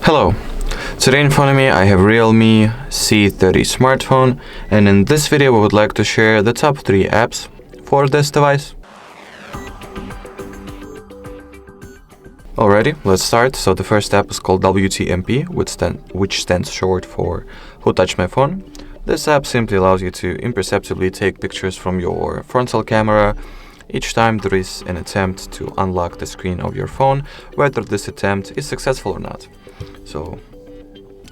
Hello, today in front of me I have REALME C30 smartphone, and in this video we would like to share the top 3 apps for this device. Alrighty, let's start. So the first app is called WTMP, which stands short for Who Touched My Phone. This app simply allows you to imperceptibly take pictures from your frontal camera each time there is an attempt to unlock the screen of your phone, whether this attempt is successful or not. So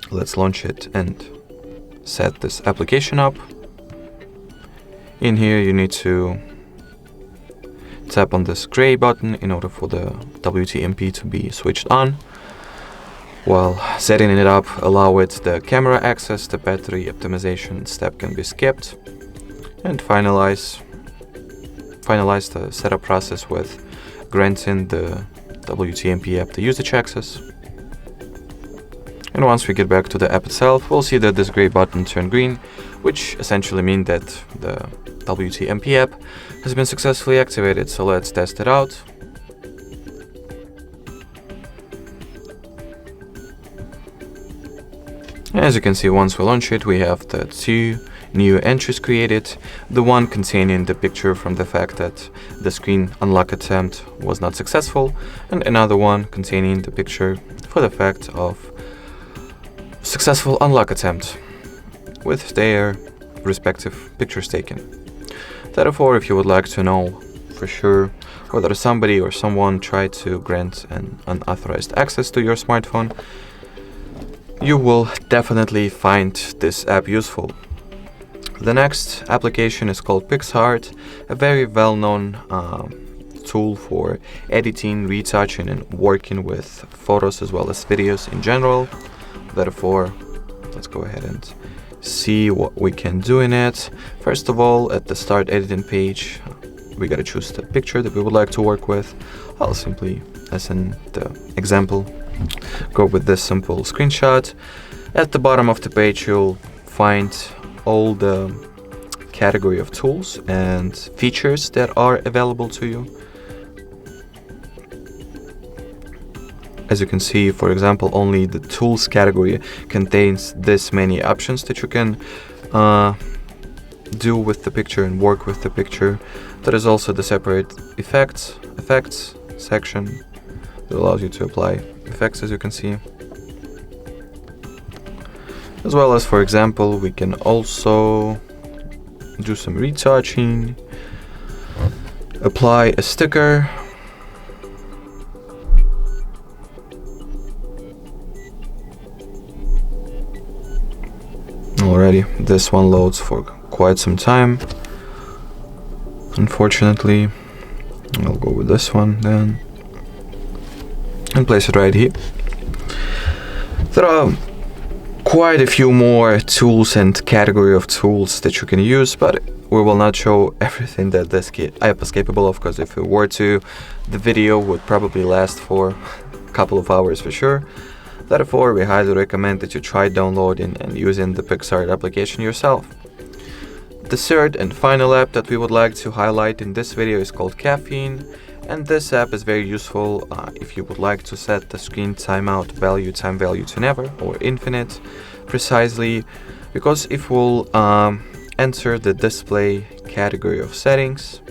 let's launch it and set this application up. In here you need to tap on this gray button in order for the WTMP to be switched on. While setting it up, allow it the camera access, the battery optimization step can be skipped, and finalize the setup process with granting the WTMP app the usage access. And once we get back to the app itself, we'll see that this gray button turned green, which essentially means that the WTMP app has been successfully activated. So let's test it out. As you can see, once we launch it, we have the 2 new entries created, the one containing the picture from the fact that the screen unlock attempt was not successful, and another one containing the picture for the fact of successful unlock attempt with their respective pictures taken. Therefore, if you would like to know for sure whether somebody or someone tried to grant an unauthorized access to your smartphone, you will definitely find this app useful. The next application is called PixArt, a very well-known tool for editing, retouching, and working with photos as well as videos in general. Therefore, let's go ahead and see what we can do in it. First of all, at the start editing page, we gotta choose the picture that we would like to work with. I'll simply, as in the example, go with this simple screenshot. At the bottom of the page, you'll find all the category of tools and features that are available to you. As you can see, for example, only the tools category contains this many options that you can do with the picture and work with the picture. There is also the separate effects section that allows you to apply effects, as you can see. As well as, for example, we can also do some retouching, apply a sticker, alrighty, this one loads for quite some time. Unfortunately, I'll go with this one then and place it right here. There are quite a few more tools and category of tools that you can use, but we will not show everything that this app is capable of, because if it were to, the video would probably last for a couple of hours for sure. Therefore, we highly recommend that you try downloading and using the PixArt application yourself. The third and final app that we would like to highlight in this video is called Caffeine, and this app is very useful if you would like to set the screen timeout value, time value to never or infinite precisely, because if we'll enter the display category of settings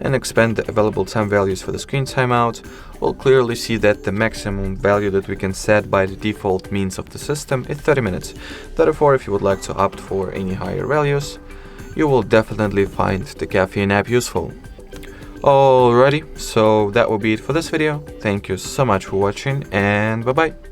and expand the available time values for the screen timeout, we'll clearly see that the maximum value that we can set by the default means of the system is 30 minutes. Therefore, if you would like to opt for any higher values, you will definitely find the Caffeine app useful. Alrighty, so that will be it for this video. Thank you so much for watching, and bye bye.